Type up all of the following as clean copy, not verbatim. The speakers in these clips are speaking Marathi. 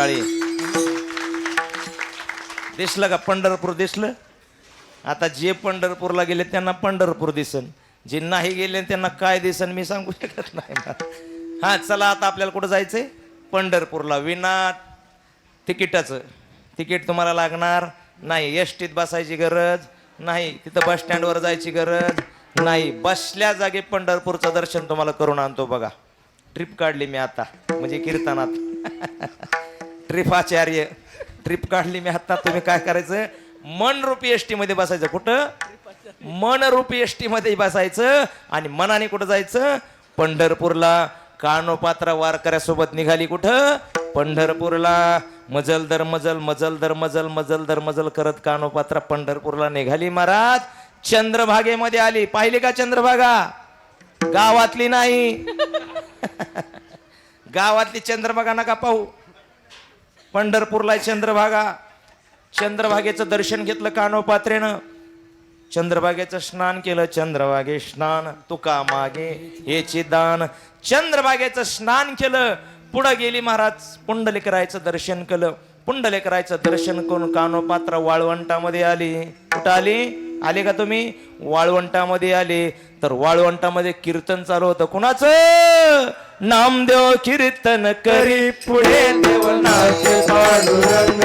टाळी. दिसलं का पंढरपूर दिसलं? आता जे पंढरपूरला गेले त्यांना पंढरपूर दिसन, जे नाही गेले त्यांना काय दिसन मी सांगू शकत नाही. हा चला आता आपल्याला कुठं जायचंय? पंढरपूरला. विना तिकीटाचं. तिकीट तुम्हाला लागणार नाही. एसटीत बसायची गरज नाही. तिथं बस स्टँडवर जायची गरज नाही. बसल्या जागी पंढरपूरचं दर्शन तुम्हाला करून आणतो बघा. ट्रिप काढली मी आता, म्हणजे कीर्तनात. ट्रिप आचार्य ट्रिप काढली मी आता. तुम्ही काय करायचं? मनरूपी एसटी मध्ये बसायचं. कुठं? मनरूपी एसटी मध्ये बसायचं आणि मनाने कुठं जायचं? पंढरपूरला. कानोपात्रा वारकऱ्यासोबत निघाली कुठं? पंढरपूरला. मजल दर मजल, मजल दर मजल, मजल दर मजल करत कानोपात्रा पंढरपूरला निघाली महाराज. चंद्रभागेमध्ये आली. पाहिली का चंद्रभागा? गावातली नाही. गावातली चंद्रभागा नका पाहू. पंढरपूरला चंद्रभागा. चंद्रभागेचं दर्शन घेतलं कानोपात्रेनं. चंद्रभागेचं स्नान केलं. चंद्रभागे स्नान तुका मागे हेचे दान. चंद्रभागेचं स्नान केलं. पुढं गेली महाराज. पुंडलिकरायचं दर्शन केलं. पुंडलिकरायचं दर्शन करून कानोपात्रा वाळवंटामध्ये आली. कुठं आली? आले का तुम्ही? वाळवंटामध्ये आले. तर वाळवंटामध्ये कीर्तन चालू होतं. कुणाचं? नामदेव कीर्तन करी पुढे देवनाचे पांडुरंग.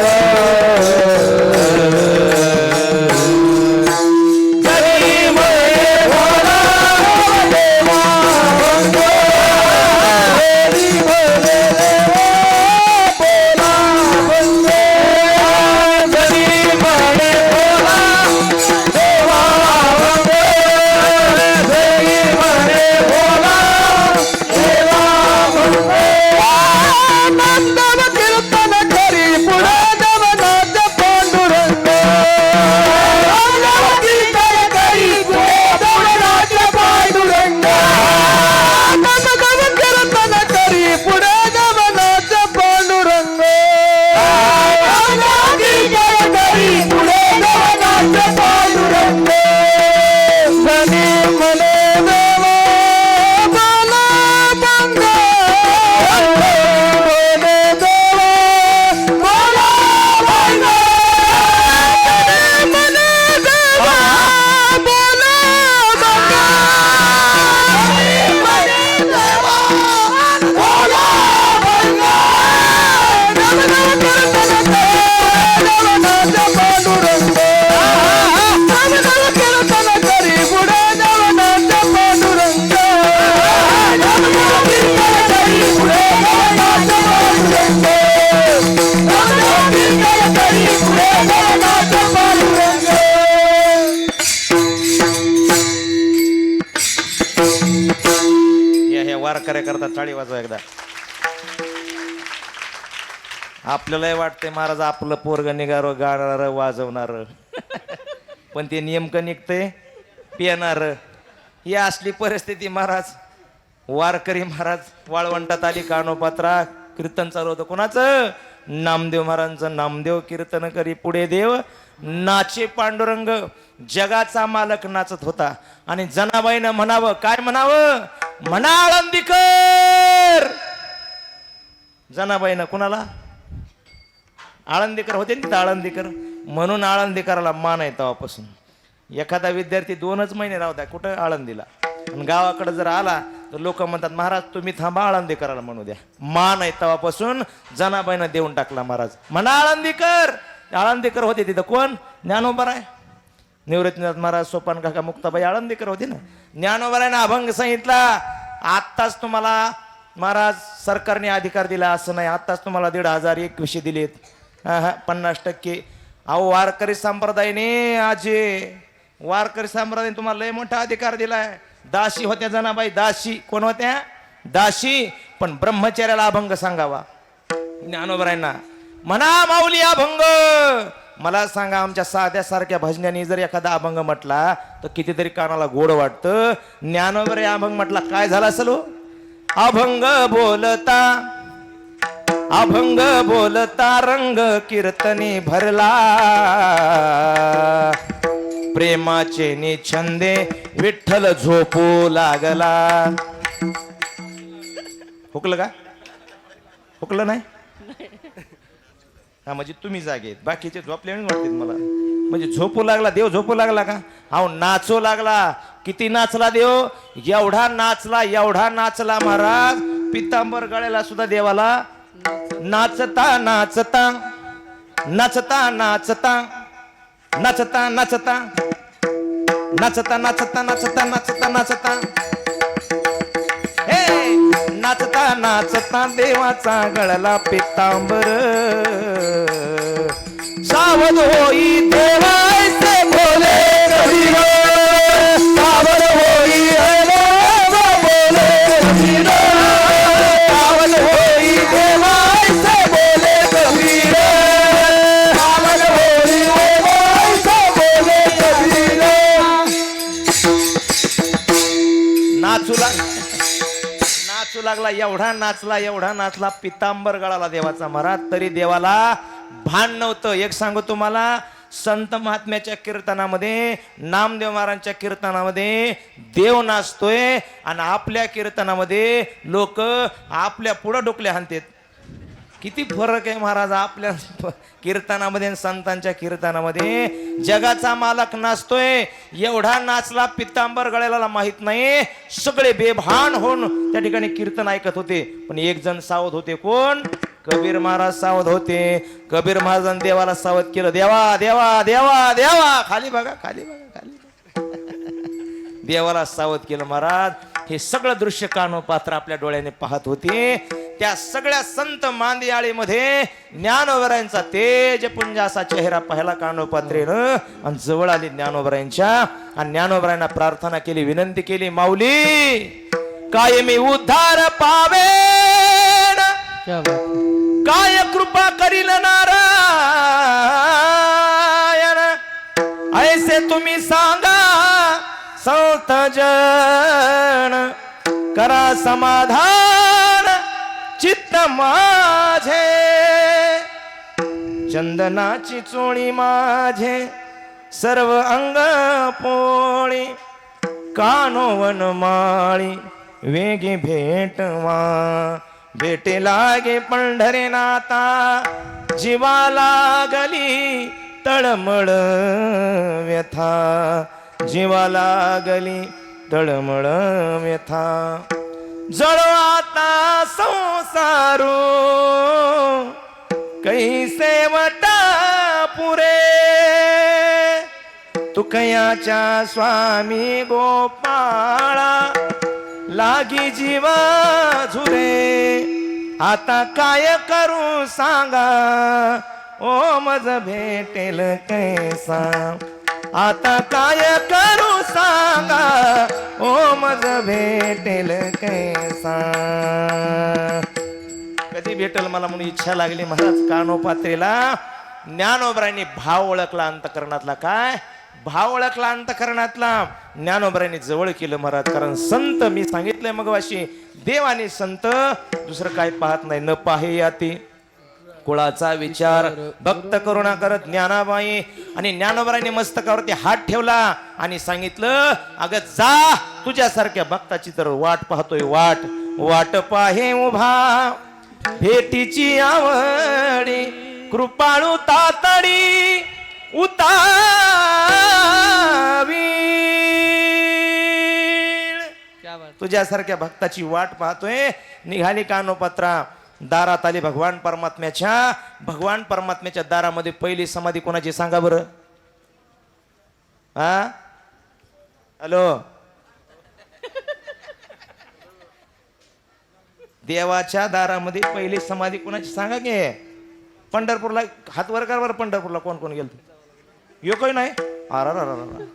वारकऱ्याकरता टाळी वाजवा एकदा. आपल्यालाही वाटते महाराज आपलं पोरग निघार गाणार वाजवणार, पण ते नेमकं निघतंय पिणार. ही असली परिस्थिती महाराज. वारकरी महाराज वाळवंटात आली. कानोपात्रा कीर्तन चालू होतं. कोणाचं? नामदेव महाराजांचं. नामदेव कीर्तन करी पुढे देव नाचे पांडुरंग. जगाचा मालक नाचत होता आणि जनाबाईनं म्हणावं. काय म्हणावं? म्हणा आळंदीकर. जनाबाईनं कुणाला? आळंदीकर होते तिथं. आळंदीकर म्हणून आळंदीकराला मान आहे तेव्हापासून. एखादा विद्यार्थी 2च महिने राहू द्या कुठं? आळंदीला. आणि गावाकडे जर आला तर लोक म्हणतात महाराज तुम्ही थांबा, आळंदीकराला म्हणू द्या. मान आहे तेव्हापासून जनाबाईनं देऊन टाकला महाराज. म्हणा आळंदीकर. आळंदीकर होते तिथं. कोण? ज्ञानोबा आहे. निवृत्तीनाथ महाराज, सोपान काका, मुक्ताबाई आळंदीकर होते ना. ज्ञानोबारायनं अभंग सांगितला. आत्ताच तुम्हाला महाराज सरकारने अधिकार दिला असं नाही. आत्ताच तुम्हाला 1521 दिलेत. 50%. अहो वारकरी संप्रदायाने आजे वारकरी संप्रदायाने तुम्हाला लय मोठा अधिकार दिलाय. दासी होत्या जनाबाई. दासी कोण होत्या? दासी. पण ब्रह्मचर्याला अभंग सांगावा. ज्ञानोबरायांना म्हणा माऊली अभंग. मला सांगा आमच्या साध्यासारख्या भजन्याने जर एखादा अभंग म्हटला तर कितीतरी कानाला गोड वाटतं. ज्ञानोबरे अभंग म्हटला काय झाला असेल? अभंग बोलता, अभंग बोलता रंग कीर्तनी भरला. प्रेमाचे निछंदे विठ्ठल झोपू लागला. हुकलं का? हुकलं नाही? हा म्हणजे तुम्ही जागे आहेत, बाकीचे झोपले वाटतात मला. म्हणजे झोपू लागला देव, झोपू लागला का? अहो नाचू लागला. किती नाचला देव? एवढा नाचला, एवढा नाचला महाराज, पितांबर गळ्याला सुद्धा देवाला नाचता नाचता नाचता नाचता नाचता नाचता नाचता नाचता नाचता नाचता नाचता हे नाचता नाचता देवाचा गळला पितांबर. सावध होई देवाचे बोले कबीर, सावध होई देवा बोले कबीर, सावध होई देवाचे बोले कबीर, सावध होई देवाचे बोले कबीर. नाचू लागला, एवढा नाचला, एवढा नाचला, पितांबर गळाला देवाचा महाराज. तरी देवाला भान नव्हतं. एक सांगू तुम्हाला, संत महात्म्याच्या कीर्तनामध्ये, नामदेव महाराजांच्या कीर्तनामध्ये देव नाचतोय आणि आपल्या कीर्तनामध्ये लोक आपल्या पुढं डोकले हाणतात. किती फरक आहे महाराज आपल्या कीर्तनामध्ये आणि संतांच्या कीर्तनामध्ये. जगाचा मालक नाचतोय, एवढा नाचला पितांबर गळ्याला माहित नाही. सगळे बेभान होऊन त्या ठिकाणी कीर्तन ऐकत होते. पण एक जण सावध होते. कोण? कबीर महाराज सावध होते. कबीर महाराजांनी देवाला सावध केलं. देवा देवा देवा देवा, खाली बघा, खाली बघा, खाली बघा. देवाला सावध केलं महाराज. हे सगळं दृश्य कानोपात्र आपल्या डोळ्याने पाहत होते. त्या सगळ्या संत मांदियाळीमध्ये ज्ञानोबरायांचा तेजपुंज असा चेहरा पाहिला कानोपात्रेनं आणि जवळ आली ज्ञानोबरायांच्या. आणि ज्ञानोबरायांना प्रार्थना केली, विनंती केली, माऊली कायमी उद्धार पावे, काय कृपा करील नारायण, ऐसे तुम्ही सांगा संत जन, करा समाधान चित्त माझे, चंदनाची चोळी माझे सर्व अंग पोळी, कानोवन माळी वेगी भेटवा, भेटे लागे पंढरे नाता, जीवा लागली तळमळ व्यथा, जीवा लागली तळमळ व्यथा. जळो आता संसारू कैसे वटा पुरे, तुकयाच्या स्वामी गोपाळा लागी जीवा झुरे. आता काय करू सांगा ओ मज भेटेल कैसा, आता काय करू सांगा ओ मज भेटेल कैसा. कधी भेटेल मला म्हणून इच्छा लागली महाराज. कानोपात्रेला ज्ञानोबरायांनी भाव ओळखला अंतकरणातला. काय भाव ओळखला अंतकरणातला? ज्ञानोबरायांनी जवळ केलं महाराज. कारण संत, मी सांगितलंय मगवाशी, देव आणि संत दुसरं काय पाहत नाही. न पाहे याती कुळाचा विचार, भक्त करुणा करत ज्ञानाबाई. आणि ज्ञानोबरायांनी मस्तकावरती हात ठेवला आणि सांगितलं, अगं जा, तुझ्यासारख्या भक्ताची तर वाट पाहतोय, वाट वाट पाहे उभा, भेटीची आवडी, कृपाळू तातडी उतावी. तुझ्यासारख्या भक्ताची वाट पाहतोय. निघाली कानोपात्रा, दारात आली भगवान परमात्म्याच्या. भगवान परमात्म्याच्या दारामध्ये पहिली समाधी कोणाची सांगा बरं? हा, हॅलो, देवाच्या दारामध्ये पहिली समाधी कोणाची सांगा की? पंढरपूरला हात वर कर बरं. पंढरपूरला कोण कोण गेलं? यो काही नाही. अरे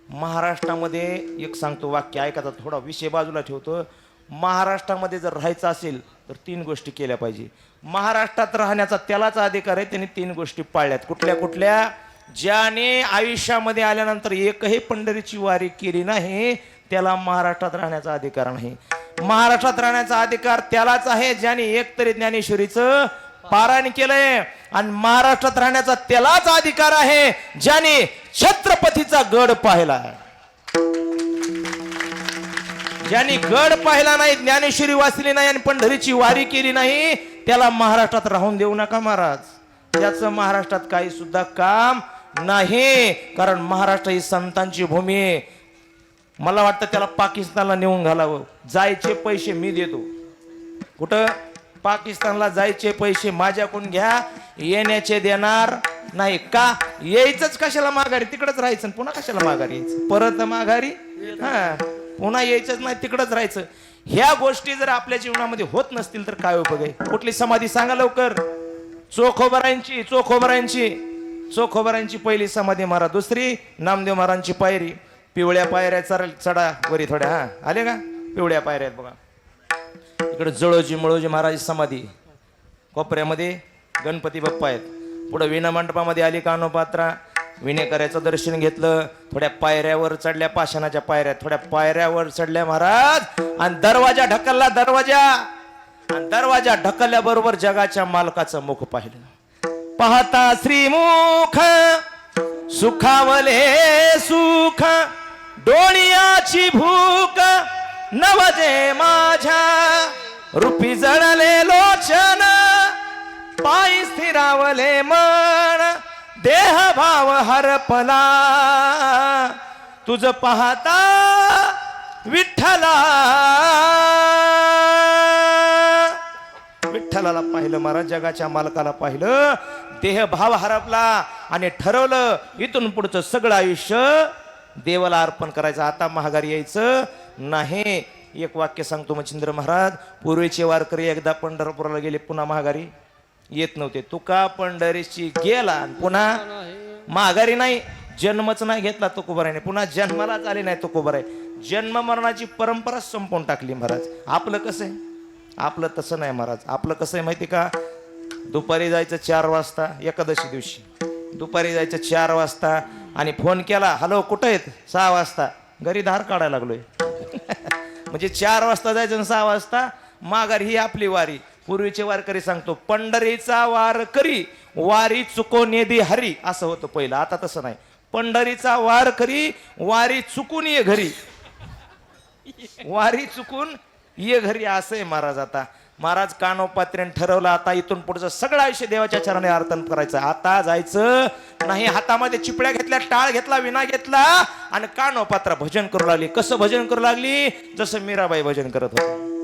महाराष्ट्रामध्ये एक सांगतो वाक्य ऐकायचा, थोडा विषय बाजूला ठेवतो. महाराष्ट्रामध्ये जर राहायचं असेल तर 3 गोष्टी केल्या पाहिजे. महाराष्ट्रात राहण्याचा त्यालाच अधिकार आहे, त्यांनी 3 गोष्टी पाळल्यात. कुठल्या कुठल्या? ज्याने आयुष्यामध्ये आल्यानंतर एकही पंढरीची वारी केली नाही त्याला महाराष्ट्रात राहण्याचा अधिकार नाही. महाराष्ट्रात राहण्याचा अधिकार त्यालाच आहे ज्याने एकतरी ज्ञानेश्वरीचं पारायण केलंय. आणि महाराष्ट्रात राहण्याचा त्यालाच अधिकार आहे ज्याने छत्रपतीचा गड पाहिला. ज्यांनी गड पाहिला नाही, ज्ञानेश्वरी वाचली नाही आणि पंढरीची वारी केली नाही, त्याला महाराष्ट्रात राहून देऊ नका महाराज. त्याचं महाराष्ट्रात काही सुद्धा काम नाही, कारण महाराष्ट्र ही संतांची भूमी आहे. मला वाटतं त्याला पाकिस्तानला नेऊन घालावं. जायचे पैसे मी देतो. कुठं? पाकिस्तानला जायचे पैसे माझ्याकडून घ्या, येण्याचे देणार नाही. का? यायचंच कशाला माघारी? तिकडच राहायचं. पुन्हा कशाला माघारी यायचं? परत माघारी पुन्हा यायचंच नाही, तिकडच राहायचं. ह्या गोष्टी जर आपल्या जीवनामध्ये होत नसतील तर काय उपयोग आहे? कुठली समाधी सांगा लवकर? चोखोबरांची. चोखोबरांची पहिली समाधी महाराज. दुसरी नामदेव महाराजांची पायरी. पिवळ्या पायऱ्या चढा वरी थोड्या. हा आले का? पिवळ्या पायऱ्या बघा. इकडे जळोजी महाराज समाधी. कोपऱ्यामध्ये गणपती बाप्पा आहेत. पुढे विना मंडपामध्ये आली कानोपात्रा. विनेकऱ्याचं दर्शन घेतलं. थोड्या पायऱ्यावर चढल्या, पाषाणाच्या पायऱ्या. थोड्या पायऱ्यावर चढल्या महाराज, आणि दरवाजा ढकलला. दरवाजा ढकलल्याबरोबर जगाच्या मालकाचं मुख पाहिलं. पाहता श्रीमुख सुखावले सुख, डोळ्याची भूक नवजे माझ्या, रूपी जळले लोचन, पायी स्थिरावले मन, देह भाव हरपला, तुझ पाहता विठ्ठलाला पाहिलं महाराज. जगाच्या मालकाला पाहिलं. देह भाव हरपला आणि ठरवलं इथून पुढचं सगळं आयुष्य देवाला अर्पण करायचं. आता महागारी यायचं नाही. एक वाक्य सांगतो मच्छिंद्र महाराज. पूर्वीचे वारकरी एकदा पंढरपुराला गेले, पुन्हा महागारी येत नव्हते. तुका पंढरीची गेला, पुन्हा महागारी नाही. जन्मच नाही घेतला तुकोबाराने, पुन्हा जन्मालाच आले नाही तुकोबाराय. जन्म मरणाची परंपरा संपवून टाकली महाराज. आपलं कसं आहे? आपलं तसं नाही महाराज. आपलं कसं आहे माहिती का? दुपारी जायचं 4 वाजता, एकादशी दिवशी दुपारी जायचं 4 वाजता, आणि फोन केला, हॅलो कुठं आहेत? 6 वाजता. घरी धार काढायला लागलोय. म्हणजे 4 वाजता जायचं आणि 6 वाजता माघार. ही आपली वारी. पूर्वीचे वारकरी सांगतो, पंढरीचा वारकरी वारी चुकून येदी हरी, असं होतं पहिलं. आता तसं नाही. पंढरीचा वारकरी वारी चुकून ये घरी. वारी चुकून ये घरी, असं आहे महाराज. आता महाराज कानोपात्र्याने ठरवलं, आता इथून पुढचं सगळं आयुष्य देवाच्या चरणी अर्पण करायचं. आता जायचं नाही. हातामध्ये चिपळ्या घेतल्या, टाळ घेतला, विना घेतला, आणि कानोपात्रा भजन करू लागली. कसं भजन करू लागली? जसं मीराबाई भजन करत होते.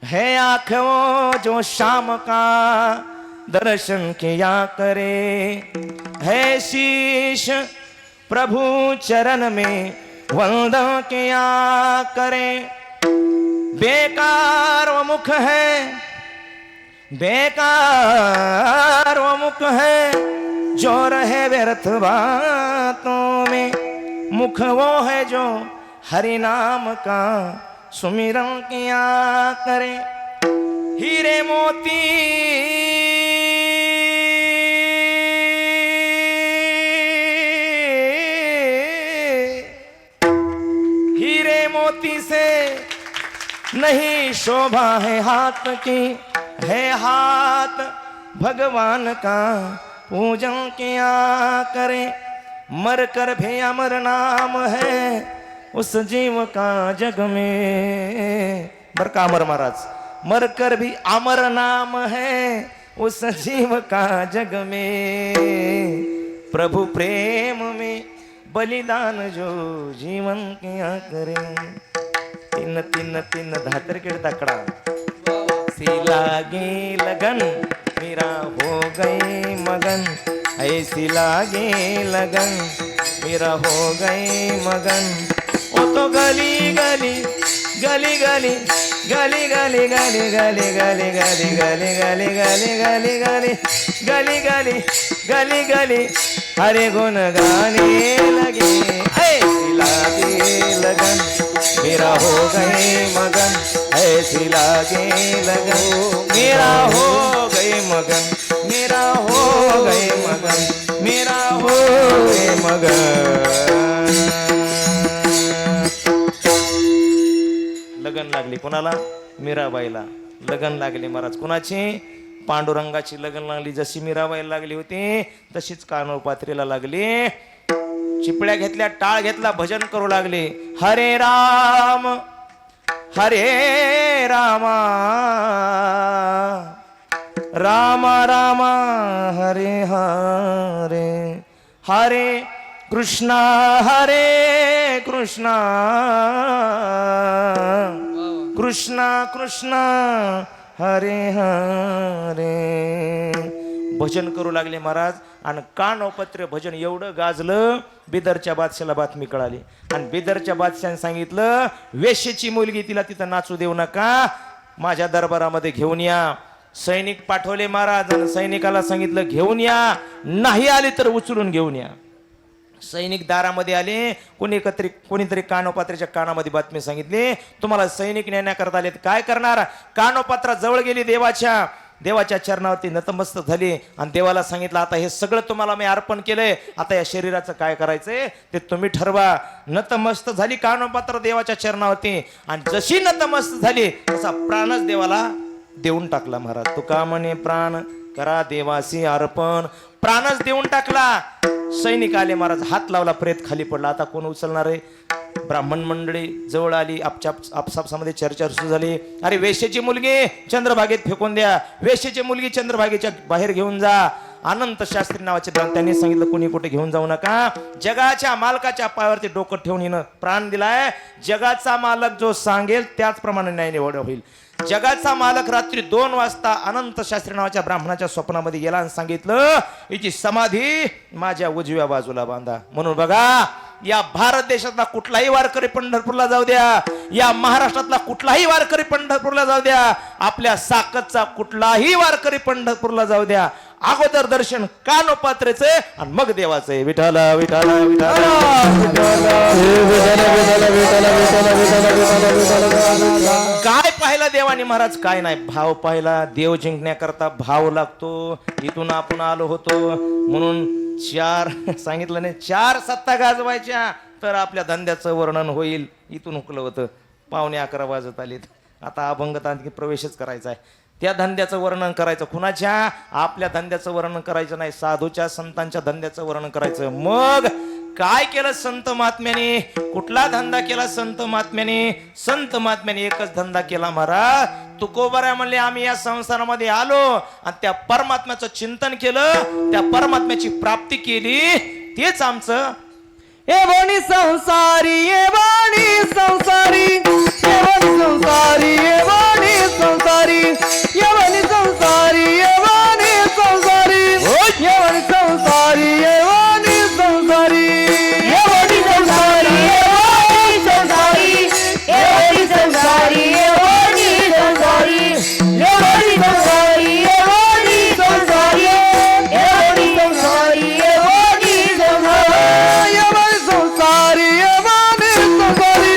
है आँखों जो शाम का दर्शन किया करे, है शीश प्रभु चरण में वंदन किया करे, बेकार वो मुख है जो रहे व्यर्थ बातों में, मुख वो है जो हरि नाम का सुमिरन किया करे, हीरे मोती से नहीं शोभा है हाथ की, है हाथ भगवान का पूजन किया करे, मर कर भी अमर नाम है उस जीव का जग में. बर का अमर महाराज, मर कर भी अमर नाम है उस जीव का जग में, प्रभु प्रेम में बलिदान जो जीवन किया करे. तीन तीन तीन धातर के तकड़ा. सी लागे लगन मेरा हो गई मगन, ऐसी लागे लगन मेरा हो गई मगन. ओ तो गली गली गली गली गली गली गली गली गली गली गली गली गली गली गली गली गली गली गली हरे गुण गाने लगे. ऐसी लागे लगन मेरा हो गए मगन, ऐसी लागे लगन मेरा हो गए मगन, मेरा हो गए मगन, मेरा हो गए मगन. लगन लागली कोणाला? मीराबाईला लगन लागली महाराज. कोणाची? पांडुरंगाची लगन लागली. जशी मीराबाईला लागली होती तशीच कानोपात्रीला लागली. चिपळ्या घेतल्या, टाळ घेतला, भजन करू लागले. हरे हरे रामा राम राम हरे हरे हरे कृष्णा कृष्णा कृष्णा हरे हरे भजन करू लागले महाराज. आणि कानोपत्र भजन एवढं गाजलं, बिदरच्या बादशाला बातमी कळाली. आणि बिदरच्या बादशाने सांगितलं, वेश्येची मुलगी, तिला तिथं नाचू देऊ नका, माझ्या दरबारामध्ये घेऊन या. सैनिक पाठवले महाराज आणि सैनिकाला सांगितलं घेऊन या, नाही आले तर उचलून घेऊन या. सैनिक दारामध्ये आले. कोणीतरी कानोपात्राच्या कानामध्ये बातमी सांगितली, तुम्हाला सैनिक नेण्याकरता आले. काय करणार? कानोपात्रा जवळ गेली, देवाच्या चरणावरती नतमस्त झाली आणि देवाला सांगितलं, आता हे सगळं तुम्हाला मी अर्पण केलंय, आता या शरीराचं काय करायचंय ते तुम्ही ठरवा. नतमस्त झाली कानोपात्र देवाच्या चरणावरती आणि जशी नतमस्त झाली तसा प्राणच देवाला देऊन टाकला. महाराज तुका म्हणे प्राण करा देवासी अर्पण, प्राणच देऊन टाकला. सैनिक आले महाराज, हात लावला, प्रेत खाली पडला. आता कोण उचलणार आहे? ब्राह्मण मंडळी जवळ आली, आपसापसामध्ये चर्चा सुरू झाली. अरे वेश्येची मुलगी चंद्रभागेत फेकून द्या, वेश्येची मुलगी चंद्रभागेच्या बाहेर घेऊन जा. अनंत शास्त्री नावाचे त्यांनी सांगितलं कोणी कुठे घेऊन जाऊ नका. जगाच्या मालकाच्या पायावरती डोकं ठेवून हिनं प्राण दिलाय. जगाचा मालक जो सांगेल त्याचप्रमाणे न्याय निवड होईल. जगाचा मालक रात्री 2 वाजता अनंत शास्त्री नावाच्या ब्राह्मणाच्या स्वप्नामध्ये गेला आणि सांगितलं, हिची समाधी माझ्या उजव्या बाजूला बांधा. म्हणून बघा, या भारत देशातला कुठलाही वारकरी पंढरपूरला जाऊ द्या, या महाराष्ट्रातला कुठलाही वारकरी पंढरपूरला जाऊ द्या, आपल्या साकतचा कुठलाही वारकरी पंढरपूरला जाऊ द्या, अगोदर दर्शन कानोपात्रेचे आणि मग देवाचे. विठ्ठल विठ्ठल विठ्ठल. काय पाहिला देवानी महाराज? काय नाही, भाव पाहिला. देव जिंकण्याकरता भाव लागतो. इथून आपण आलो होतो म्हणून 4 सांगितलं नाही, 4 सत्ता गाजवायच्या तर आपल्या धंद्याचं वर्णन होईल. इथून हुकलं होतं, 11:15 वाजत आलेत. आता अभंगात आणखी प्रवेशच करायचा आहे. त्या धंद्याचं वर्णन करायचं. कुणाच्या? आपल्या धंद्याचं वर्णन करायचं नाही, साधूच्या संतांच्या धंद्याचं वर्णन करायचं. मग काय केलं संत महात्म्याने? कुठला धंदा केला संत महात्म्याने? संत महात्म्याने एकच धंदा केला महाराज. तुकोबारा म्हणले, आम्ही या संसारामध्ये आलो आणि त्या परमात्म्याचं चिंतन केलं, त्या परमात्म्याची प्राप्ती केली. तेच आमचं हे वाणी संसारी, हे वाणी संसारी, हे वाणी संसारी, हे वाणी संसारी, हे वाणी संसारी, हे वाणी संसारी, हे वाणी संसारी, हे वाणी संसारी, हे वाणी संसारी, हे वाणी संसारी, हे वाणी संसारी, हे वाणी संसारी, हे वाणी संसारी, हे वाणी संसारी, हे वाणी संसारी, हे वाणी संसारी, हे वाणी संसारी, हे वाणी संसारी,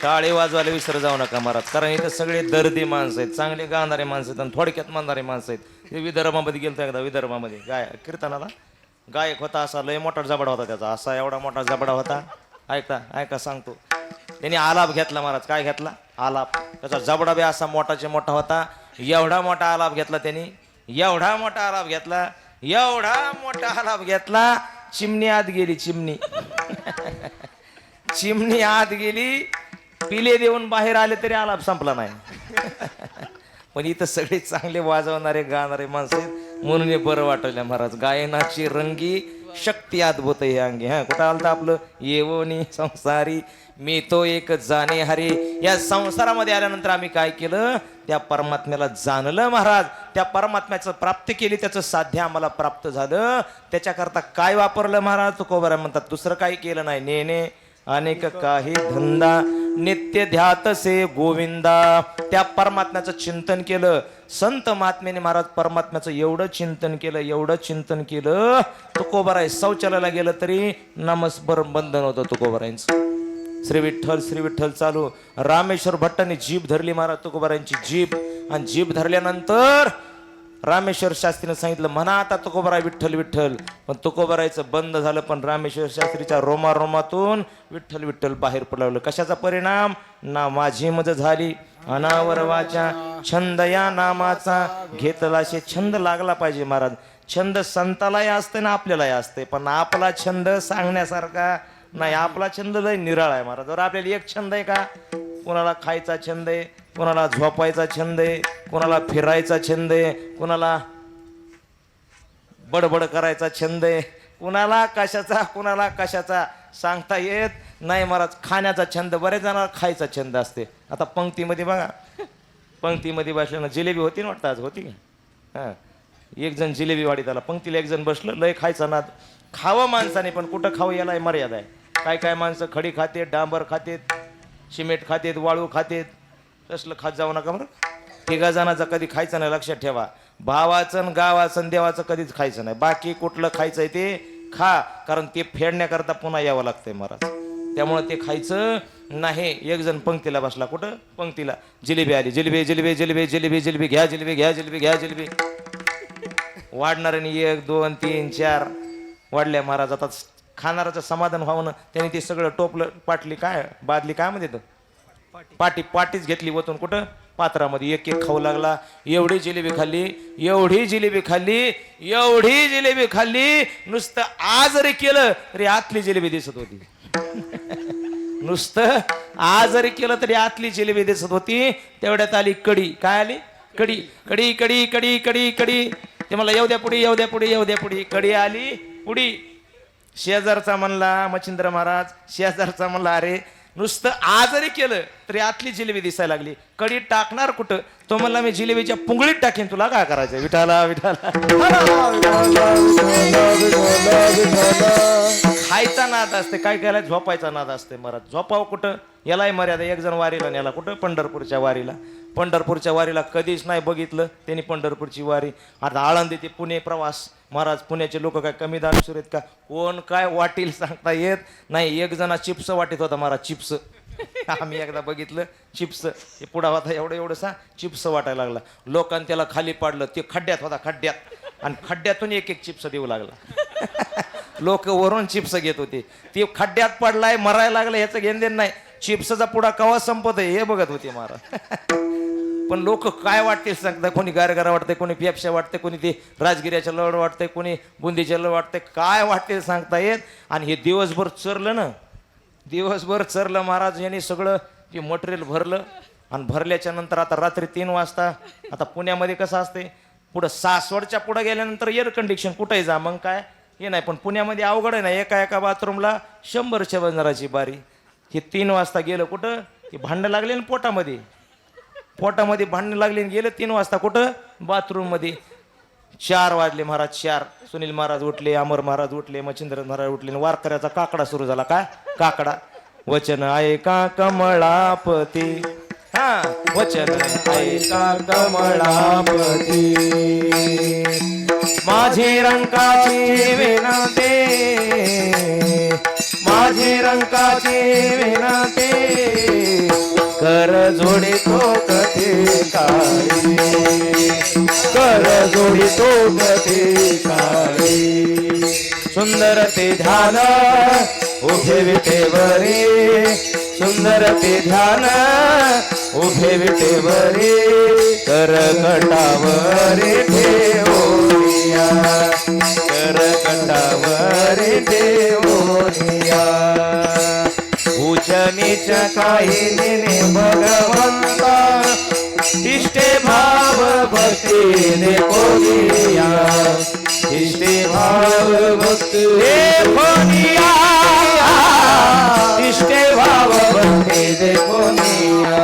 टाळे वाजवायला विसर जाऊ नका महाराज, कारण इथं सगळे दर्दी माणसं आहेत, चांगले गाणारे माणसं आहेत आणि थोडक्यात म्हणणारे माणसं आहेत. ते विदर्भामध्ये गेलतो एकदा, विदर्भामध्ये कीर्तनाला गायक होता, असा लय मोठा जबडा होता त्याचा, असा एवढा मोठा जबडा होता. ऐका सांगतो. त्यांनी आलाप घेतला महाराज. काय घेतला? आलाप. त्याचा जबडा बी असा मोठाचे मोठा होता. एवढा मोठा आलाप घेतला त्यांनी, एवढा मोठा आलाप घेतला, एवढा मोठा आलाप घेतला. चिमणी आत गेली, चिमणी चिमणी आत गेली. पिले देऊन बाहेर आले तरी आलाप संपला नाही. पण इथं सगळे चांगले वाजवणारे गाणारे माणसं आहेत, म्हणून हे बरं वाटलं महाराज. गायनाची रंगी शक्ती अद्भुत हे अंगी. हा कुठं आलतं आपलं? येवनी संसारी मी तो एक जाणे हरी. या संसारामध्ये आल्यानंतर आम्ही काय केलं? त्या परमात्म्याला जाणलं महाराज. त्या परमात्म्याचं प्राप्ती केली, त्याचं साध्य आम्हाला प्राप्त झालं. त्याच्याकरता काय वापरलं महाराज? तुकोबारा म्हणतात दुसरं काही केलं नाही. नेने अनेक काही धंदा नित्य ध्यातसे गोविंदा. त्या परमात्म्याचं चिंतन केलं. संत महात्म्याने महाराज परमात्म्याचं एवढं चिंतन केलं, एवढं चिंतन केलं. तुकोबाराय शौचालयाला गेलं तरी नमस्कार बंधन होतं तुकोबारायांचं. श्री विठ्ठल चालू. रामेश्वर भट्टाने जीभ धरली महाराज तुकोबारायांची जीभ. आणि जीभ धरल्यानंतर रामेश्वर शास्त्रीने सांगितलं म्हणा आता तुकोबाराय विठ्ठल विठ्ठल. पण तुकोबारायचं बंद झालं. पण रामेश्वर शास्त्रीच्या रोमातून विठ्ठल विठ्ठल बाहेर पडलं. कशाचा परिणाम? ना माझी मज झाली अनावर वाचा, छंद या नामाचा घेतला. असे छंद लागला पाहिजे महाराज. छंद संतालाही असते ना आपल्यालाही असते, पण आपला छंद सांगण्यासारखा नाही. आपला छंद लय निराळा आहे महाराज. जर आपल्याला एक छंद आहे का? कोणाला खायचा छंद आहे, कोणाला झोपायचा छंद आहे, कोणाला फिरायचा छंद आहे, कोणाला बडबड करायचा छंद आहे, कुणाला कशाचा सांगता येत नाही महाराज. खाण्याचा छंद, बरेच जणांना खायचा छंद असते. आता पंक्तीमध्ये बघा, पंक्तीमध्ये बसल्यानं जिलेबी होती ना वाटतं आज, होती का? हां, एक जण जिलेबी वाढीत आला, पंक्तीला एक जण बसलं, लय खायचा नाद. खावं माणसाने, पण कुठं खावं याला मर्यादा आहे. काय माणसं खडी खातेत, डांबर खातेत, सिमेंट खातेत, वाळू खातेत. तसलं खात जाऊ नका बरं. तिघा जणांचा कधी खायचं नाही, लक्षात ठेवा. भावाचं गावाचं देवाचं कधीच खायचं नाही. बाकी कुठलं खायचंय ते खा, कारण ते फेडण्याकरता पुन्हा यावं लागतंय महाराज. त्यामुळे ते खायचं नाही. एक जण पंक्तीला बसला, कुठं? पंक्तीला. जिलेबी आली, जिलेबी जिलेबी जिलेबी जिलेबी जिलेबी घ्या, जिलेबी घ्या, जिलेबी घ्या, जिलेबी. वाढणाऱ्याने 1 2 3 4 वाढल्या महाराज. आता खाणाराचं समाधान व्हावं, त्याने ते सगळं टोपलं, पाटली काय बादली काय म्हणते, पाटीच घेतली वतून कुठं? पात्रामध्ये. एक खाऊ लागला. एवढी जिलेबी खाल्ली, एवढी जिलेबी खाल्ली, एवढी जिलेबी खाल्ली. नुसतं आजरी केलं तरी आतली जिलेबी दिसत होती. नुसतं आजरी केलं तरी आतली जिलेबी दिसत होती. तेवढ्यात आली कडी. काय आली? कडी कडी कडी कडी कडी कडी. ते मला येऊ द्या पुढी, येऊ द्या पुढी, येऊ द्या पुढी. कडी आली पुढी. शेजारचा म्हणला मच्छिंद्र महाराज, शेजारचा म्हणला अरे नुसतं आजरी केलं तरी आतली जिलेबी दिसायला लागली. कडी टाकणार कुठं? तो म्हणला मी जिलेबीच्या पुंगळीत टाकेन, तुला काय करायचं? विठाला विठाला. खायचा नाद असते, काय केला? झोपायचा नाद असते महाराज. झोपाव कुठं? यालाही मर्यादा. एक जण वारीला नेला, कुठं? पंढरपूरच्या वारीला. पंढरपूरच्या वारीला कधीच नाही बघितलं त्यांनी पंढरपूरची वारी. आता आळंदी ते पुणे प्रवास महाराज. पुण्याचे लोक काय कमी दानशूर आहेत का? कोण काय वाटील सांगता येत नाही. एक जण चिप्स वाटीत होता महाराज, चिप्स. आम्ही एकदा बघितलं चिप्स. ते पुढा होता एवढं चिप्स वाटायला लागला. लोकांनी त्याला खाली पाडलं. ते खड्ड्यात होता, खड्ड्यात. आणि खड्ड्यातून एक चिप्स देऊ लागला. लोक वरून चिप्स घेत होते. ते खड्ड्यात पडलाय, मरायला लागलं, ह्याचं घेण देण नाही. चिप्सचा पुडा कवा संपत आहे हे बघत होते महाराज. पण लोक काय वाटते सांगता? कोणी गारगारा वाटतंय, कोणी पेप्स्या वाटते, कोणी ते राजगिऱ्याच्या लवड वाटतंय, कोणी बुंदीच्या लवड वाटतंय, काय वाटते सांगता येत. आणि हे दिवसभर चरलं ना, दिवसभर चरलं महाराज. यांनी सगळं ते मटेरियल भरलं. आणि भरल्याच्या नंतर आता रात्री 3 वाजता, आता पुण्यामध्ये कसं असते, पुढं सासवडच्या पुढं गेल्यानंतर एअर कंडिशन कुठंही जा, मग काय हे नाही. पण पुण्यामध्ये अवघड आहे ना, एका बाथरूमला 100 बंजाराची बारी. हे 3 वाजता गेलं कुठं? ते भांडं लागले ना पोटामध्ये भांडणं लागली. गेलं 3 वाजता कुठं? बाथरूम मध्ये. 4 वाजले महाराज. 4 सुनील महाराज उठले, अमर महाराज उठले, मच्छिंद्र महाराज उठले. वारकऱ्याचा काकडा सुरू झाला. काय काकडा? वचन ऐका कमळापती. हा, वचन ऐका कमळापती. माझे रंकाची विनंती, माझे रंकाची विनंती. तोडते काळे. सुंदर ते ध्यान उभे विटेवरी, सुंदर ते ध्यान उभे विटेवरी, करकटावरी ठेवोनिया, करकटावरी ठेवोनिया. उच नीच काही नेने भगवंता, इष्टे भाव भक्तीने कोनिया, इष्टे भाव भक्तीने कोनिया, इष्टे भाव भक्तीने कोनिया.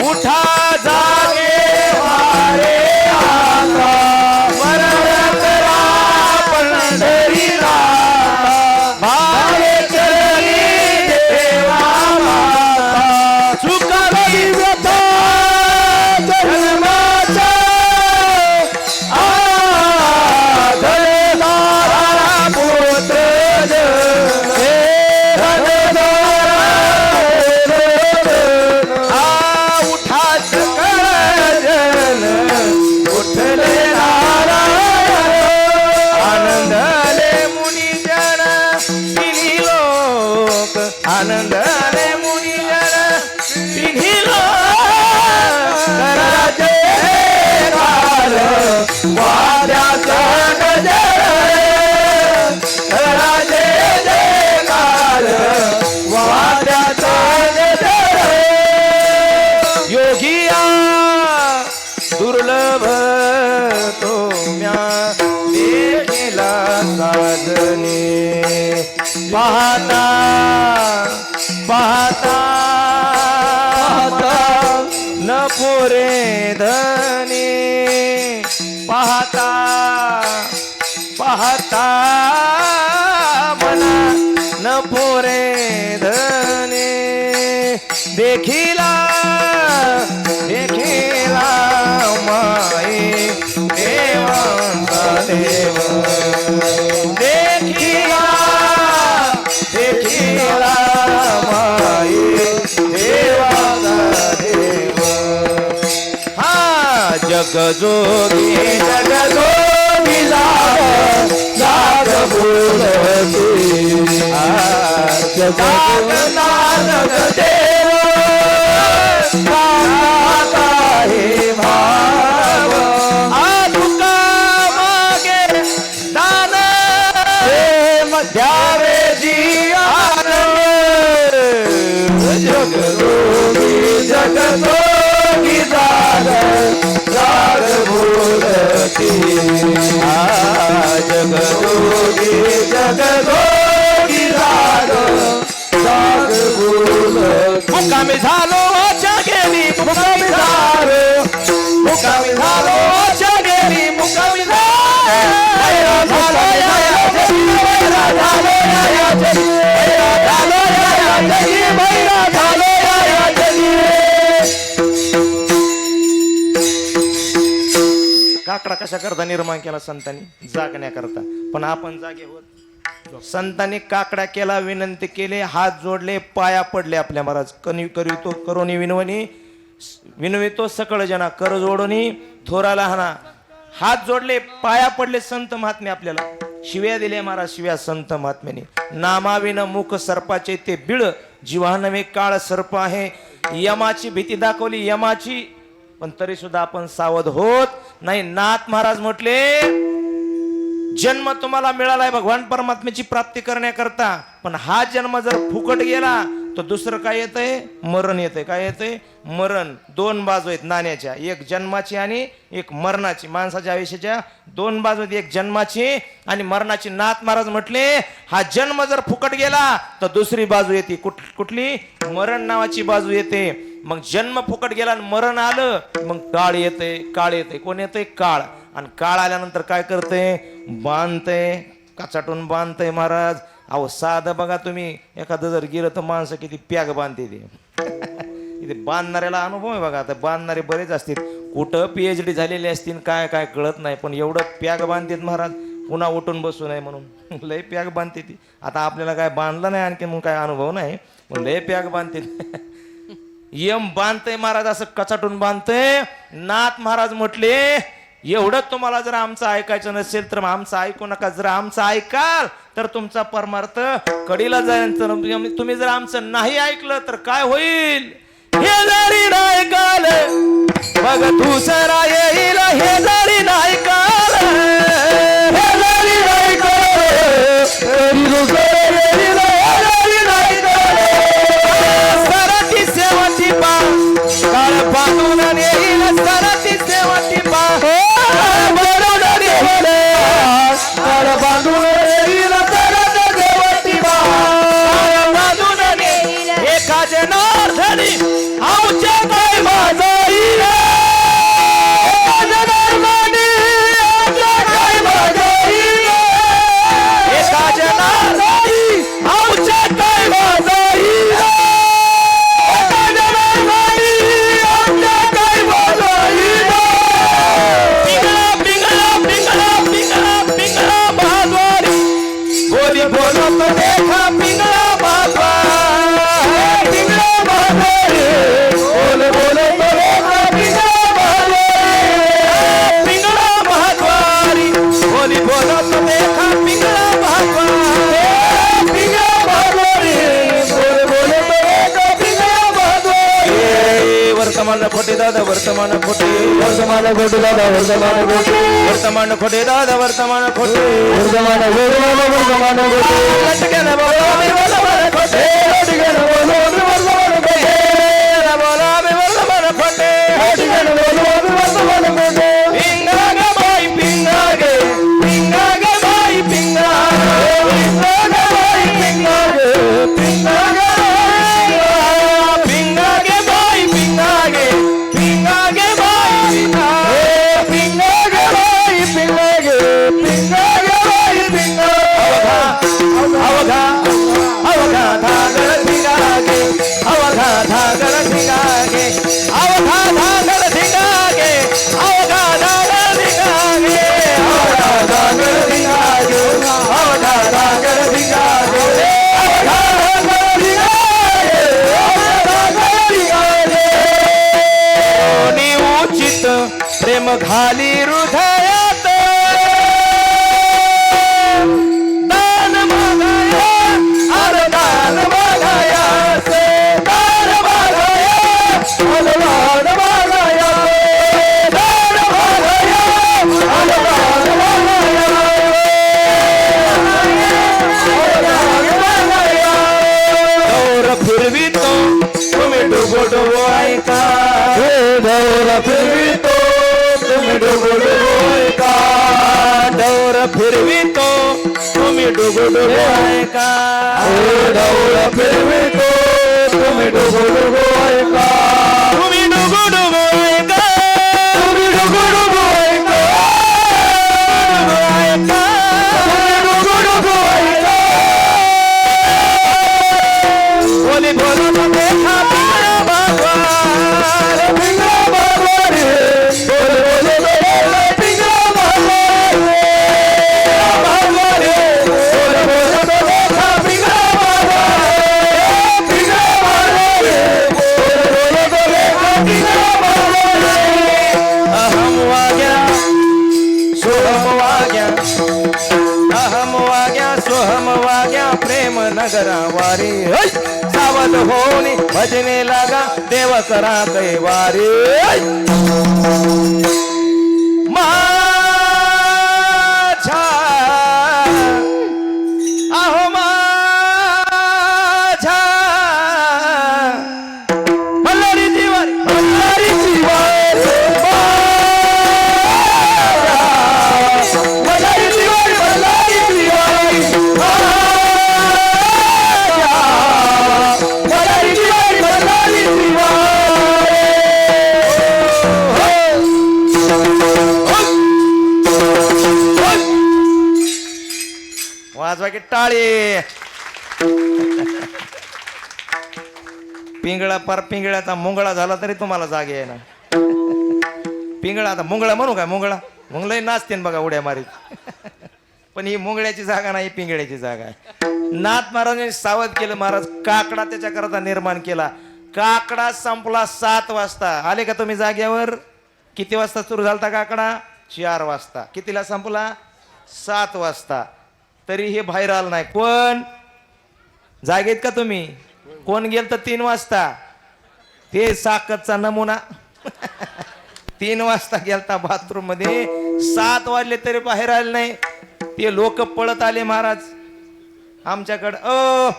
उठा जागे वारे आता, मरण करा पंढरीला, भावे चरणी देवा माता. चुकावी व्यथा जन्माचा, धनदारा पुत्र जन, धनदारा उठा सकळ जन, उठले नारायण. आनंदले मुनी जन तिन्ही लोक, आनंदले मुनी जन तिन्ही लोक. करा जयकार वाद्याचा गजर, करा जय जयकार वाद्याचा गजर. योगिया दुर्लभ तो म्या देखिला साधने, पाहता पाहता न पुरे धने, पाहता पाहता मना न पुरे धने. देखिला देखिला माई देवांचा देव, देखिला देखिला माई देवांचा देव. हा जगजोगी जगजोगी जाग जाग बोलती, जाग नानक देव गाता हे भाव. तुका मागे दान द्यावे जियान, जगजोगी जगजोगी जाग जाग बोलती, जगजोगी जगजोगी जाग जाग बोलती. मुकामी झालो गेली, मुकामी झालो, मुकामी झालो गेली, मुकामी काकडा कशा करता निर्माण केला संतांनी? जागण्याकरता. पण आपण जागे होत. संतांनी काकडा केला, विनंती केली, हात जोडले, पाया पडले आपल्या महाराज. करितो करोनी विनवणी, विनवितो सकळ जना, कर जोडोनी थोराला हाना. हात जोडले, पाया पडले संत महात्मे आपल्याला. शिव्या दिल्या महाराज, शिव्या संत महात्म्याने. नामाविन मुख सर्पाचे ते बिळ, जीवा नव्हे काळ सर्प आहे. यमाची भीती दाखवली, यमाची, पण तरी सुद्धा आपण सावध होत नाही. नाथ महाराज म्हटले, जन्म तुम्हाला मिळालाय भगवान परमात्म्याची प्राप्ती करण्याकरता, पण हा जन्म जर फुकट गेला तर दुसरं काय येतंय? मरण येतंय. काय येतंय? मरण. दोन बाजू आहेत नाण्याच्या, एक जन्माची आणि एक मरणाची. माणसाच्या आयुष्याच्या दोन बाजू आहेत, एक जन्माची आणि मरणाची. नाथ महाराज म्हटले, हा जन्म जर फुकट गेला तर दुसरी बाजू येते. कुठली? मरण नावाची बाजू येते. मग जन्म फुकट गेला आणि मरण आलं, मग काळ येते. काळ येते. कोण येते? काळ. आणि काळ आल्यानंतर काय करते? बांधते, कचाटून बांधते महाराज. अहो साधं बघा तुम्ही, एखादं जर गेलं तर माणसं किती प्याग बांधते ते. इथे बांधणाऱ्याला अनुभव आहे बघा. आता बांधणारे बरेच असतील, कुठं PhD झालेले असतील, काय काय कळत नाही, पण एवढं प्याग बांधतात महाराज, पुन्हा उठून बसू नये म्हणून. लय प्याग बांधते ती. आता आपल्याला काय बांधलं नाही, आणखी मग काय अनुभव नाही, पण लय प्याग बांधते. यम बांधते महाराज, असं कचाटून बांधते. नाथ महाराज म्हटले, एवढंच तुम्हाला जर आमचं ऐकायचं नसेल तर मग आमचं ऐकू नका. जर आमचं ऐकाल तर तुमचा परमार्थ कडीला जाईल. तुम्ही जर आमचं नाही ऐकलं तर काय होईल? हे जरी नाही काल बघ दुसरा येईल. हे जरी नाही काल, हे जरी नाही काल, दुसरा येईल. हे जरी नाही काल, सराची सेवाची पा काळ बांधून येईल. सराची सेवाची पा काळ बांधून येईल. सराची सेवाची पा बांधून येईल. एका जनार्दनी आमच्या काय माझा येईल. एका जनार्दनी आमच्या काय माझा येईल. एका जनार्दनी आमच्या काय माझा येईल. एका जनार्दनी आमच्या काय माझा येईल. पिंगळा पिंगळा पिंगळा पिंगळा पिंगळा भाद्वारी बोली बोलत देखा. पिंगळा भाद्वारी पिंगळा भाद्वारी बोल बोलत देखा. पिंगळा भाद्वारी पिंगळा भाद्वारी बोली बोलत देखा. पिंगळा भाद्वारी पिंगळा भाद्वारी बोल बोलत देखा. पिंगळा भाद्वारी. वर्तमान खोटे दादा वर्तमान खोटे. वर्तमान खोटे दादा वर्तमान खोटे. वर्तमान खोटे दादा वर्तमान खोटे. वर्तमान वर्तमान खोटे. लटकन बोला मी वर्तमान खोटे. लटकन बोला मी वर्तमान खोटे. बोला मी वर्तमान खोटे. लटकन बोला मी वर्तमान खोटे. पिंगा ग बाई पिंगा गे. पिंगा ग बाई पिंगा. पिंगा ग बाई पिंगा गे. पिंगा ग पिंगा गे बाई पिंगा गे. पिंगा गे बाई पिंगा. पिंगा गे बाई पिंगा गे. पिंगा गे बाई पिंगा. अवघा अवघा धागड धिंगा गे. अवघा धागड धिंगा गे. अवघा धागड धिंगा गे. अवघा धागड धिंगा गे. अवघा धागड धिंगा गे. अवघा धागड धिंगा गे. अवघा धागड धिंगा गे. अवघा धागड धिंगा गे. कोणी उचित प्रेम घाली हृदयात. दान मागाया अरे दान मागाया से. दान मागाया अरे दान मागाया. दान मागाया अरे दान मागाया. दौर फिरवितो तुम्ही डुबो डुबो ऐका. दौर फिरवितो तुम्ही डुबो डुबो ऐका. दौर फिरवितो तुम्ही डुबो डुबो ऐका. दौर फिरवितो तुम्ही डुबो डुबो ऐका. तुम्ही डुबो डुबो ऐका. तुम्ही डुबो डुबो ऐका. ऐका. तुम्ही डुबो डुबो ऐका. बोली बोलो तो देखा. पिंगळा भाद्वारी पिंगळा भाद्वारी बोल बोलो तो देखा. पिंगळा भाद्वारी भाद्वारी बोल बोलो तो देखा. पिंगळा भाद्वारी पिंगळा भाद्वारी बोल बोलो तो देखा. पिंगळा भाद्वारी. अहम वाग्या सोहम वाग्या. अहम वाग्या सोहम वाग्या प्रेम नगरा वारी. सावध होनी भजने लागा देव करा कैवारी. माझ्या अहो माझ्या मल्हारी जिवारी. मल्हारी जिवारी. मल्हारी जिवारी. मल्हारी जिवारी. मल्हारी जिवारी. मल्हारी जिवारी. वाजवा की टाळी. पिंगळा पार पिंगळ्याचा मुंगळा झाला तरी तुम्हाला जागे आहे ना. पिंगळा आता मुंगळा म्हणू काय? मुंगळा मुंगळाही नाचते बघा उड्या मारीत. पण ही मुंगळ्याची जागा नाही, पिंगळ्याची जागा आहे. नाथ महाराजांनी सावध केलं. महाराज काकडा त्याच्याकरता निर्माण केला. काकडा संपला 7 वाजता. आले का तुम्ही जाग्यावर? किती वाजता सुरू झालता काकडा? 4 वाजता. कितीला संपला? 7 वाजता. तरी हे बाहेर आलं नाही. कोण जागेत का तुम्ही? कोण गेल तर 3 वाजता? ते साकतचा नमुना 3 वाजता गेलता बाथरूम मध्ये. 7 वाजले तरी बाहेर आले नाही. ते लोक पळत आले महाराज आमच्याकडं.